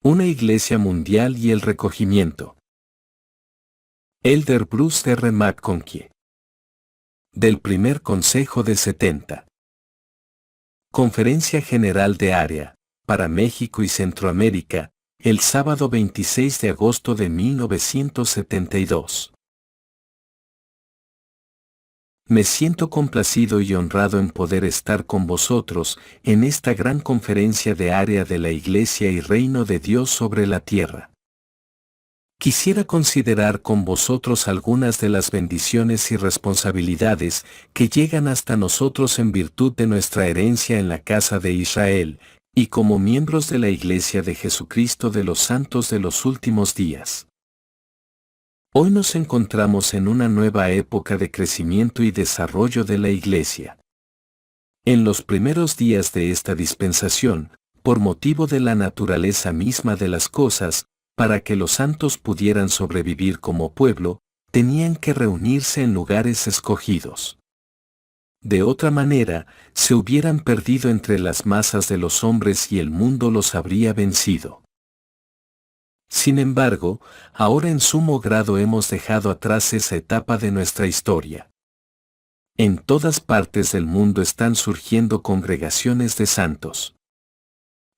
Una iglesia mundial y el recogimiento. Elder Bruce R. McConkie. Del primer Consejo de 70. Conferencia General de Área, para México y Centroamérica, el sábado 26 de agosto de 1972. Me siento complacido y honrado en poder estar con vosotros en esta gran conferencia de área de la Iglesia y Reino de Dios sobre la tierra. Quisiera considerar con vosotros algunas de las bendiciones y responsabilidades que llegan hasta nosotros en virtud de nuestra herencia en la casa de Israel, y como miembros de la Iglesia de Jesucristo de los Santos de los Últimos Días. Hoy nos encontramos en una nueva época de crecimiento y desarrollo de la Iglesia. En los primeros días de esta dispensación, por motivo de la naturaleza misma de las cosas, para que los santos pudieran sobrevivir como pueblo, tenían que reunirse en lugares escogidos. De otra manera, se hubieran perdido entre las masas de los hombres y el mundo los habría vencido. Sin embargo, ahora en sumo grado hemos dejado atrás esa etapa de nuestra historia. En todas partes del mundo están surgiendo congregaciones de santos.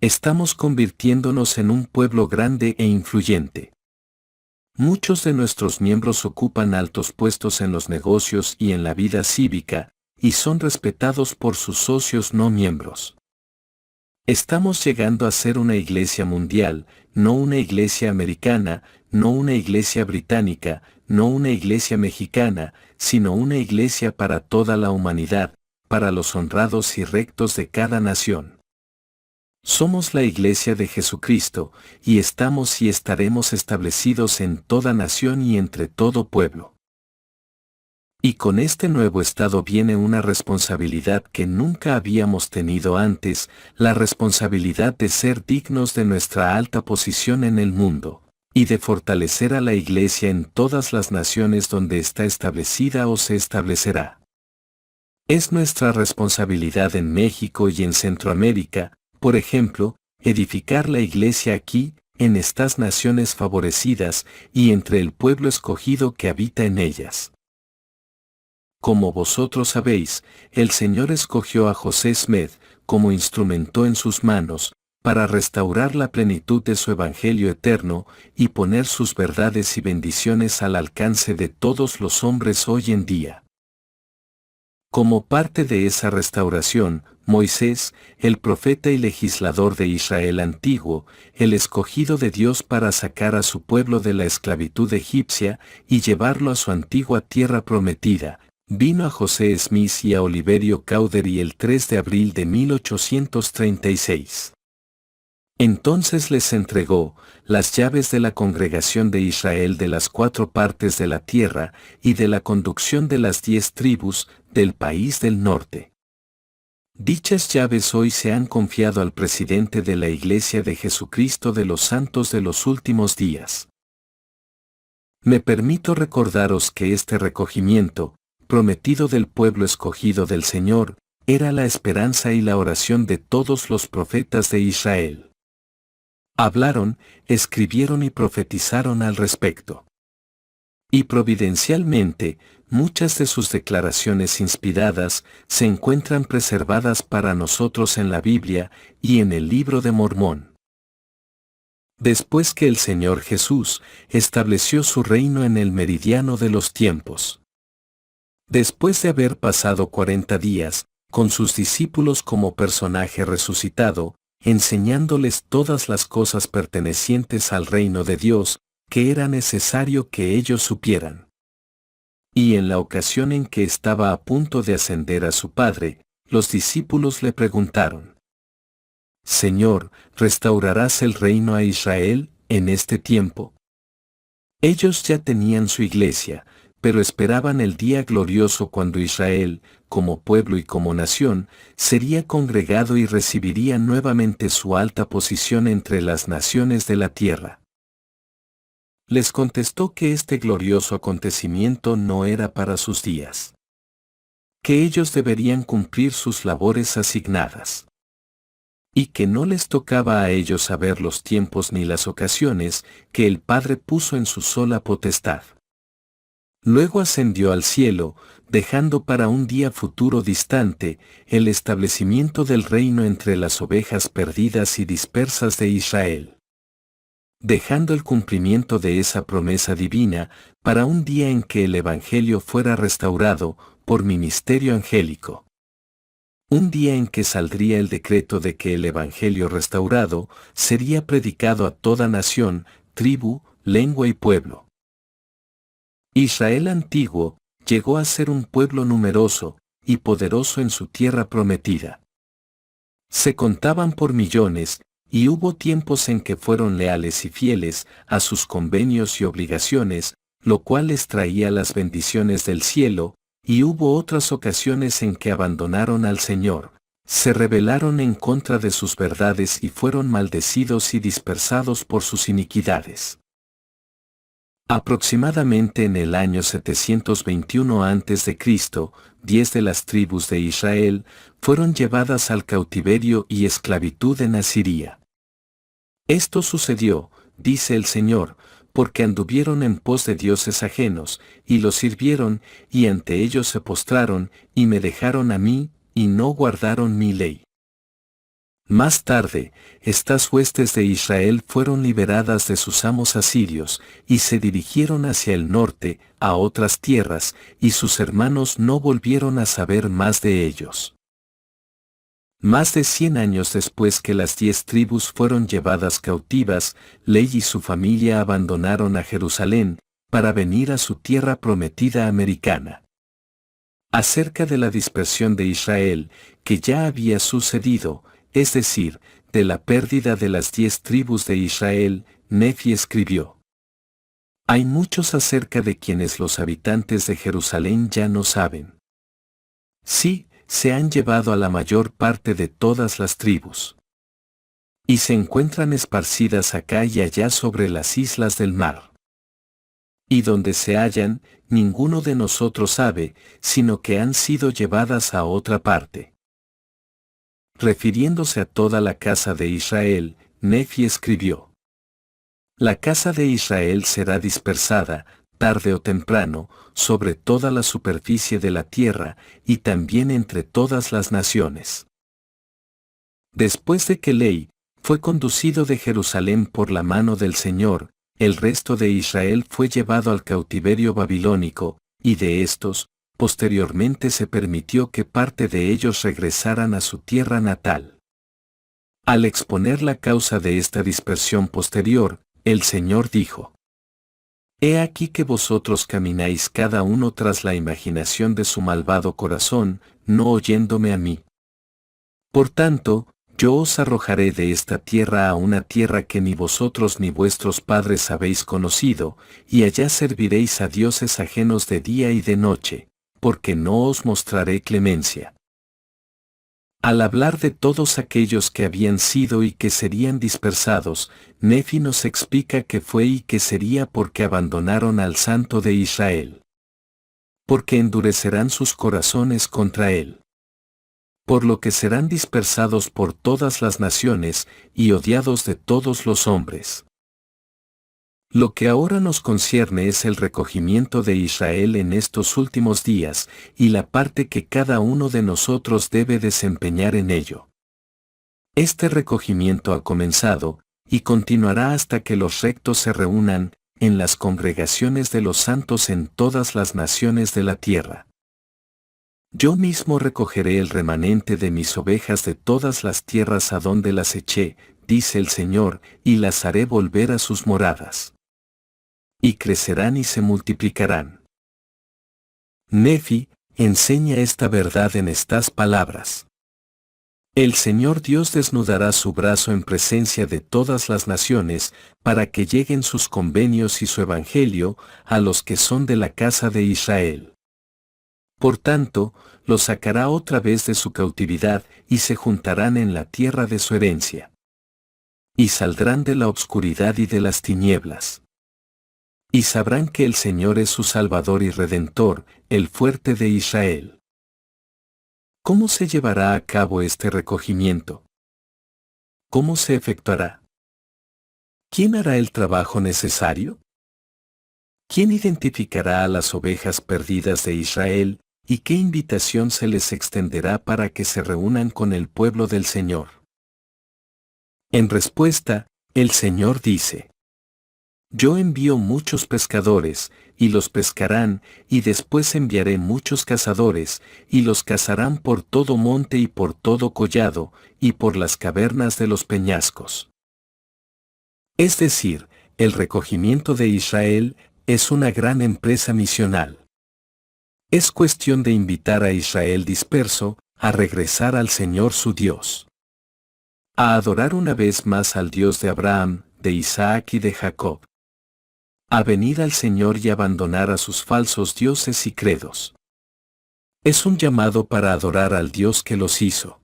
Estamos convirtiéndonos en un pueblo grande e influyente. Muchos de nuestros miembros ocupan altos puestos en los negocios y en la vida cívica, y son respetados por sus socios no miembros. Estamos llegando a ser una iglesia mundial, no una iglesia americana, no una iglesia británica, no una iglesia mexicana, sino una iglesia para toda la humanidad, para los honrados y rectos de cada nación. Somos la iglesia de Jesucristo, y estamos y estaremos establecidos en toda nación y entre todo pueblo. Y con este nuevo estado viene una responsabilidad que nunca habíamos tenido antes, la responsabilidad de ser dignos de nuestra alta posición en el mundo, y de fortalecer a la Iglesia en todas las naciones donde está establecida o se establecerá. Es nuestra responsabilidad en México y en Centroamérica, por ejemplo, edificar la Iglesia aquí, en estas naciones favorecidas, y entre el pueblo escogido que habita en ellas. Como vosotros sabéis, el Señor escogió a José Smith como instrumento en sus manos, para restaurar la plenitud de su Evangelio eterno y poner sus verdades y bendiciones al alcance de todos los hombres hoy en día. Como parte de esa restauración, Moisés, el profeta y legislador de Israel antiguo, el escogido de Dios para sacar a su pueblo de la esclavitud egipcia y llevarlo a su antigua tierra prometida, vino a José Smith y a Oliverio Cowdery el 3 de abril de 1836. Entonces les entregó las llaves de la congregación de Israel de las 4 partes de la tierra y de la conducción de las 10 tribus del país del norte. Dichas llaves hoy se han confiado al presidente de la Iglesia de Jesucristo de los Santos de los Últimos Días. Me permito recordaros que este recogimiento, prometido del pueblo escogido del Señor, era la esperanza y la oración de todos los profetas de Israel. Hablaron, escribieron y profetizaron al respecto. Y providencialmente, muchas de sus declaraciones inspiradas se encuentran preservadas para nosotros en la Biblia y en el Libro de Mormón. Después que el Señor Jesús estableció su reino en el meridiano de los tiempos. Después de haber pasado 40 días, con sus discípulos como personaje resucitado, enseñándoles todas las cosas pertenecientes al reino de Dios, que era necesario que ellos supieran. Y en la ocasión en que estaba a punto de ascender a su Padre, los discípulos le preguntaron: Señor, ¿restaurarás el reino a Israel en este tiempo? Ellos ya tenían su iglesia, pero esperaban el día glorioso cuando Israel, como pueblo y como nación, sería congregado y recibiría nuevamente su alta posición entre las naciones de la tierra. Les contestó que este glorioso acontecimiento no era para sus días. Que ellos deberían cumplir sus labores asignadas. y que no les tocaba a ellos saber los tiempos ni las ocasiones que el Padre puso en su sola potestad. Luego ascendió al cielo, dejando para un día futuro distante el establecimiento del reino entre las ovejas perdidas y dispersas de Israel, dejando el cumplimiento de esa promesa divina para un día en que el Evangelio fuera restaurado por ministerio angélico. Un día en que saldría el decreto de que el Evangelio restaurado sería predicado a toda nación, tribu, lengua y pueblo. Israel antiguo llegó a ser un pueblo numeroso y poderoso en su tierra prometida. Se contaban por millones, y hubo tiempos en que fueron leales y fieles a sus convenios y obligaciones, lo cual les traía las bendiciones del cielo, y hubo otras ocasiones en que abandonaron al Señor, se rebelaron en contra de sus verdades y fueron maldecidos y dispersados por sus iniquidades. Aproximadamente en el año 721 a.C., 10 de las tribus de Israel fueron llevadas al cautiverio y esclavitud en Asiria. Esto sucedió, dice el Señor, porque anduvieron en pos de dioses ajenos, y los sirvieron, y ante ellos se postraron, y me dejaron a mí, y no guardaron mi ley. Más tarde, estas huestes de Israel fueron liberadas de sus amos asirios, y se dirigieron hacia el norte, a otras tierras, y sus hermanos no volvieron a saber más de ellos. Más de 100 años después que las 10 tribus fueron llevadas cautivas, Ley y su familia abandonaron a Jerusalén, para venir a su tierra prometida americana. Acerca de la dispersión de Israel, que ya había sucedido, es decir, de la pérdida de las 10 tribus de Israel, Nefi escribió: hay muchos acerca de quienes los habitantes de Jerusalén ya no saben. Sí, se han llevado a la mayor parte de todas las tribus. Y se encuentran esparcidas acá y allá sobre las islas del mar. Y donde se hallan, ninguno de nosotros sabe, sino que han sido llevadas a otra parte. Refiriéndose a toda la casa de Israel, Nefi escribió: la casa de Israel será dispersada, tarde o temprano, sobre toda la superficie de la tierra, y también entre todas las naciones. Después de que Ley fue conducido de Jerusalén por la mano del Señor, el resto de Israel fue llevado al cautiverio babilónico, y de estos, posteriormente se permitió que parte de ellos regresaran a su tierra natal. Al exponer la causa de esta dispersión posterior, el Señor dijo: he aquí que vosotros camináis cada uno tras la imaginación de su malvado corazón, no oyéndome a mí. Por tanto, yo os arrojaré de esta tierra a una tierra que ni vosotros ni vuestros padres habéis conocido, y allá serviréis a dioses ajenos de día y de noche, porque no os mostraré clemencia. Al hablar de todos aquellos que habían sido y que serían dispersados, Nefi nos explica que fue y que sería porque abandonaron al Santo de Israel. Porque endurecerán sus corazones contra él. Por lo que serán dispersados por todas las naciones y odiados de todos los hombres. Lo que ahora nos concierne es el recogimiento de Israel en estos últimos días, y la parte que cada uno de nosotros debe desempeñar en ello. Este recogimiento ha comenzado, y continuará hasta que los rectos se reúnan, en las congregaciones de los santos en todas las naciones de la tierra. Yo mismo recogeré el remanente de mis ovejas de todas las tierras a donde las eché, dice el Señor, y las haré volver a sus moradas. Y crecerán y se multiplicarán. Nefi enseña esta verdad en estas palabras: el Señor Dios desnudará su brazo en presencia de todas las naciones, para que lleguen sus convenios y su evangelio a los que son de la casa de Israel. Por tanto, los sacará otra vez de su cautividad, y se juntarán en la tierra de su herencia. Y saldrán de la obscuridad y de las tinieblas. Y sabrán que el Señor es su Salvador y Redentor, el fuerte de Israel. ¿Cómo se llevará a cabo este recogimiento? ¿cómo se efectuará? ¿Quién hará el trabajo necesario? ¿Quién identificará a las ovejas perdidas de Israel, y qué invitación se les extenderá para que se reúnan con el pueblo del Señor? En respuesta, el Señor dice: Yo envío muchos pescadores, y los pescarán, y después enviaré muchos cazadores, y los cazarán por todo monte y por todo collado, y por las cavernas de los peñascos. Es decir, el recogimiento de Israel es una gran empresa misional. Es cuestión de invitar a Israel disperso a regresar al Señor su Dios, a adorar una vez más al Dios de Abraham, de Isaac y de Jacob, a venir al Señor y abandonar a sus falsos dioses y credos. Es un llamado para adorar al Dios que los hizo.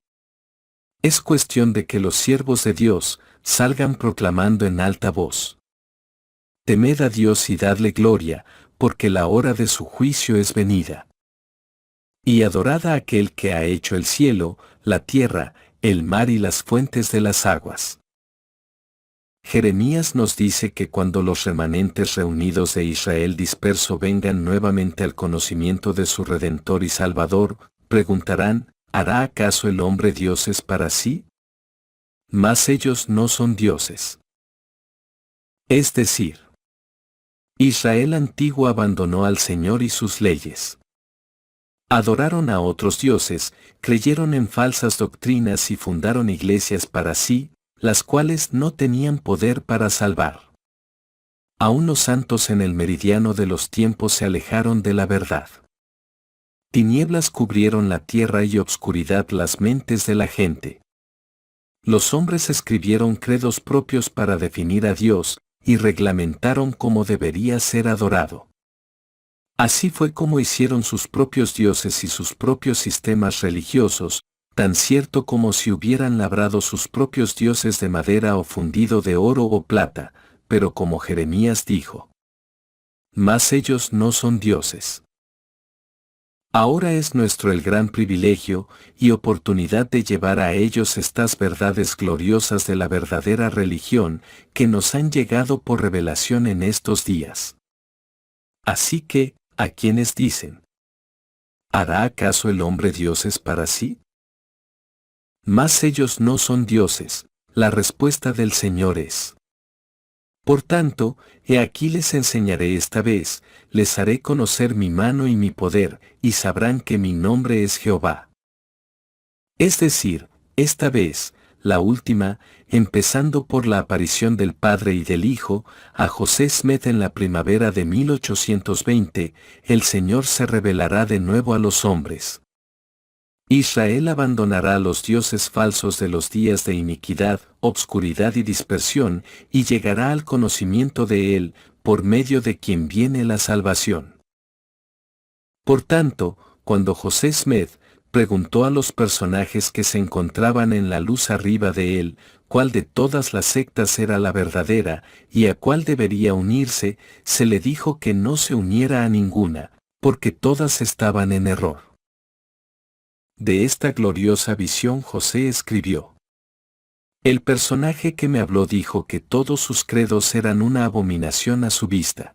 Es cuestión de que los siervos de Dios salgan proclamando en alta voz: Temed a Dios y dadle gloria, porque la hora de su juicio es venida. Y adorad a aquel que ha hecho el cielo, la tierra, el mar y las fuentes de las aguas. Jeremías nos dice que cuando los remanentes reunidos de Israel disperso vengan nuevamente al conocimiento de su Redentor y Salvador, preguntarán: ¿hará acaso el hombre dioses para sí? Mas ellos no son dioses. Es decir, Israel antiguo abandonó al Señor y sus leyes. Adoraron a otros dioses, creyeron en falsas doctrinas y fundaron iglesias para sí, las cuales no tenían poder para salvar. Aún los santos en el meridiano de los tiempos se alejaron de la verdad. Tinieblas cubrieron la tierra y obscuridad las mentes de la gente. Los hombres escribieron credos propios para definir a Dios, y reglamentaron cómo debería ser adorado. Así fue como hicieron sus propios dioses y sus propios sistemas religiosos, tan cierto como si hubieran labrado sus propios dioses de madera o fundido de oro o plata, pero como Jeremías dijo: Mas ellos no son dioses. Ahora es nuestro el gran privilegio y oportunidad de llevar a ellos estas verdades gloriosas de la verdadera religión que nos han llegado por revelación en estos días. Así que, ¿a quienes dicen: ¿hará acaso el hombre dioses para sí? Mas ellos no son dioses, la respuesta del Señor es: Por tanto, he aquí les enseñaré esta vez, les haré conocer mi mano y mi poder, y sabrán que mi nombre es Jehová. Es decir, esta vez, la última, empezando por la aparición del Padre y del Hijo, a José Smith en la primavera de 1820, el Señor se revelará de nuevo a los hombres. Israel abandonará a los dioses falsos de los días de iniquidad, obscuridad y dispersión, y llegará al conocimiento de Él, por medio de quien viene la salvación. Por tanto, cuando José Smith preguntó a los personajes que se encontraban en la luz arriba de él, cuál de todas las sectas era la verdadera, y a cuál debería unirse, se le dijo que no se uniera a ninguna, porque todas estaban en error. De esta gloriosa visión José escribió: El personaje que me habló dijo que todos sus credos eran una abominación a su vista.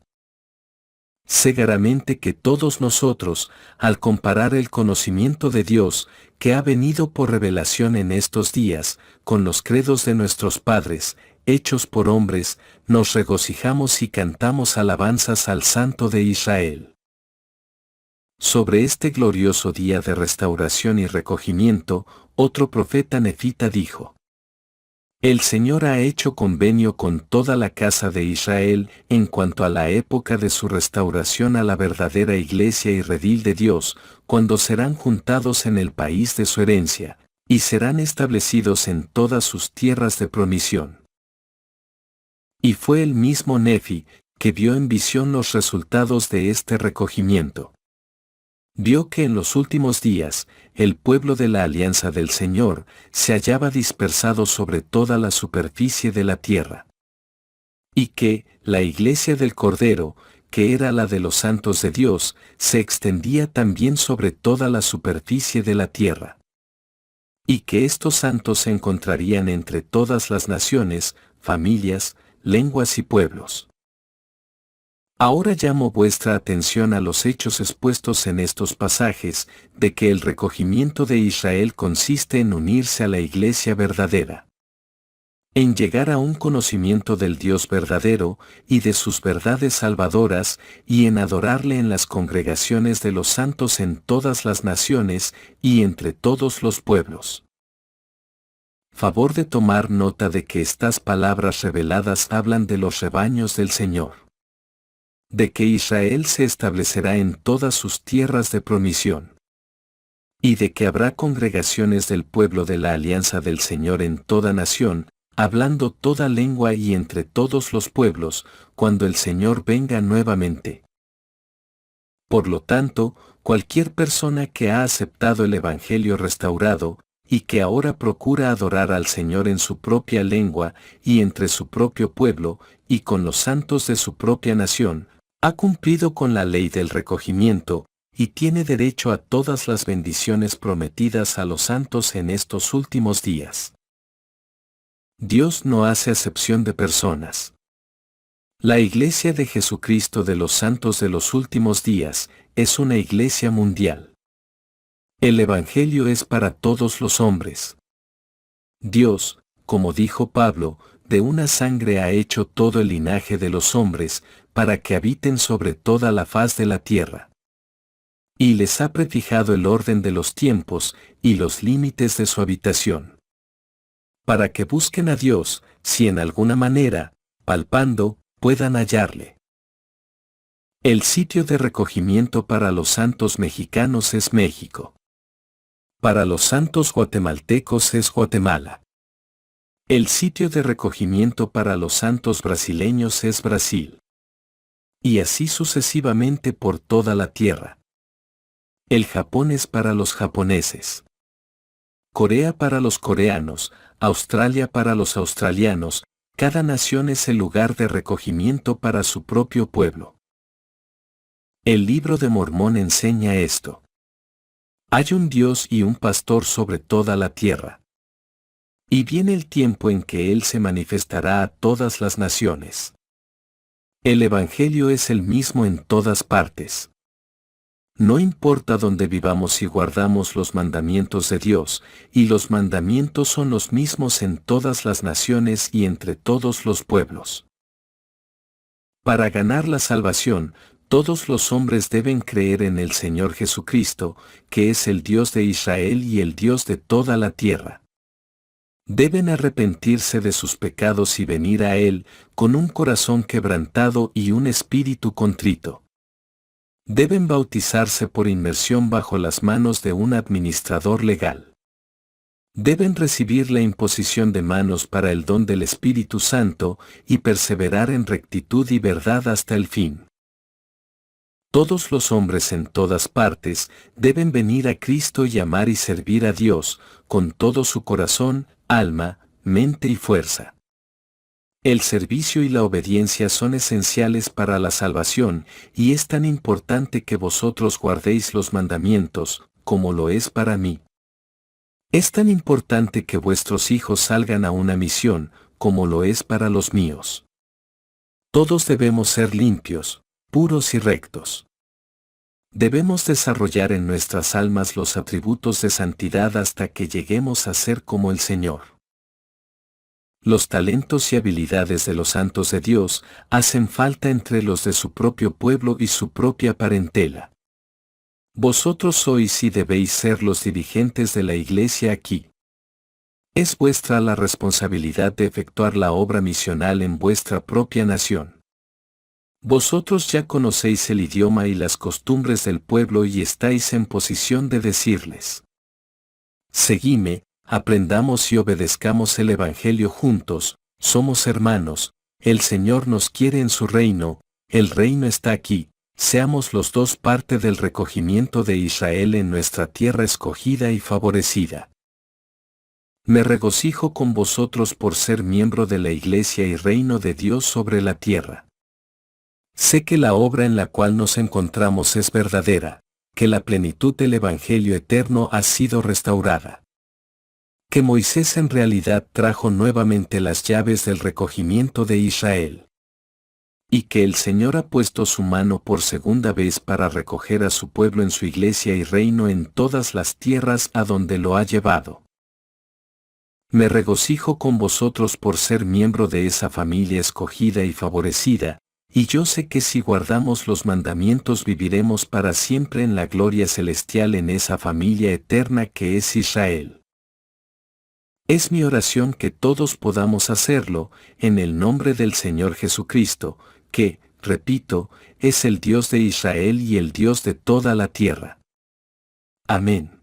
Seguramente que todos nosotros, al comparar el conocimiento de Dios, que ha venido por revelación en estos días, con los credos de nuestros padres, hechos por hombres, nos regocijamos y cantamos alabanzas al Santo de Israel. Sobre este glorioso día de restauración y recogimiento, otro profeta nefita dijo: El Señor ha hecho convenio con toda la casa de Israel en cuanto a la época de su restauración a la verdadera iglesia y redil de Dios, cuando serán juntados en el país de su herencia, y serán establecidos en todas sus tierras de promisión. Y fue el mismo Nefi, que vio en visión los resultados de este recogimiento. Vio que en los últimos días, el pueblo de la alianza del Señor se hallaba dispersado sobre toda la superficie de la tierra. Y que, la iglesia del Cordero, que era la de los santos de Dios, se extendía también sobre toda la superficie de la tierra. Y que estos santos se encontrarían entre todas las naciones, familias, lenguas y pueblos. Ahora llamo vuestra atención a los hechos expuestos en estos pasajes, de que el recogimiento de Israel consiste en unirse a la iglesia verdadera, en llegar a un conocimiento del Dios verdadero y de sus verdades salvadoras, y en adorarle en las congregaciones de los santos en todas las naciones y entre todos los pueblos. Favor de tomar nota de que estas palabras reveladas hablan de los rebaños del Señor, de que Israel se establecerá en todas sus tierras de promisión, y de que habrá congregaciones del pueblo de la alianza del Señor en toda nación, hablando toda lengua y entre todos los pueblos, cuando el Señor venga nuevamente. Por lo tanto, cualquier persona que ha aceptado el Evangelio restaurado, y que ahora procura adorar al Señor en su propia lengua, y entre su propio pueblo, y con los santos de su propia nación, ha cumplido con la ley del recogimiento, y tiene derecho a todas las bendiciones prometidas a los santos en estos últimos días. Dios no hace acepción de personas. La Iglesia de Jesucristo de los Santos de los Últimos Días es una iglesia mundial. El Evangelio es para todos los hombres. Dios, como dijo Pablo, de una sangre ha hecho todo el linaje de los hombres, para que habiten sobre toda la faz de la tierra. Y les ha prefijado el orden de los tiempos y los límites de su habitación, para que busquen a Dios, si en alguna manera, palpando, puedan hallarle. El sitio de recogimiento para los santos mexicanos es México. Para los santos guatemaltecos es Guatemala. El sitio de recogimiento para los santos brasileños es Brasil. Y así sucesivamente por toda la tierra. El Japón es para los japoneses. Corea para los coreanos, Australia para los australianos, cada nación es el lugar de recogimiento para su propio pueblo. El libro de Mormón enseña esto. Hay un Dios y un pastor sobre toda la tierra. Y viene el tiempo en que Él se manifestará a todas las naciones. El Evangelio es el mismo en todas partes. No importa dónde vivamos si guardamos los mandamientos de Dios, y los mandamientos son los mismos en todas las naciones y entre todos los pueblos. Para ganar la salvación, todos los hombres deben creer en el Señor Jesucristo, que es el Dios de Israel y el Dios de toda la tierra. Deben arrepentirse de sus pecados y venir a Él, con un corazón quebrantado y un espíritu contrito. Deben bautizarse por inmersión bajo las manos de un administrador legal. Deben recibir la imposición de manos para el don del Espíritu Santo y perseverar en rectitud y verdad hasta el fin. Todos los hombres en todas partes deben venir a Cristo y amar y servir a Dios con todo su corazón, alma, mente y fuerza. El servicio y la obediencia son esenciales para la salvación, y es tan importante que vosotros guardéis los mandamientos, como lo es para mí. Es tan importante que vuestros hijos salgan a una misión, como lo es para los míos. Todos debemos ser limpios, puros y rectos. Debemos desarrollar en nuestras almas los atributos de santidad hasta que lleguemos a ser como el Señor. Los talentos y habilidades de los santos de Dios hacen falta entre los de su propio pueblo y su propia parentela. Vosotros sois y debéis ser los dirigentes de la iglesia aquí. Es vuestra la responsabilidad de efectuar la obra misional en vuestra propia nación. Vosotros ya conocéis el idioma y las costumbres del pueblo y estáis en posición de decirles: seguidme. Aprendamos y obedezcamos el Evangelio juntos, somos hermanos, el Señor nos quiere en su reino, el reino está aquí, seamos los dos parte del recogimiento de Israel en nuestra tierra escogida y favorecida. Me regocijo con vosotros por ser miembro de la Iglesia y reino de Dios sobre la tierra. Sé que la obra en la cual nos encontramos es verdadera, que la plenitud del Evangelio eterno ha sido restaurada. Que Moisés en realidad trajo nuevamente las llaves del recogimiento de Israel. Y que el Señor ha puesto su mano por segunda vez para recoger a su pueblo en su iglesia y reino en todas las tierras a donde lo ha llevado. Me regocijo con vosotros por ser miembro de esa familia escogida y favorecida, y yo sé que si guardamos los mandamientos viviremos para siempre en la gloria celestial en esa familia eterna que es Israel. Es mi oración que todos podamos hacerlo, en el nombre del Señor Jesucristo, que, repito, es el Dios de Israel y el Dios de toda la tierra. Amén.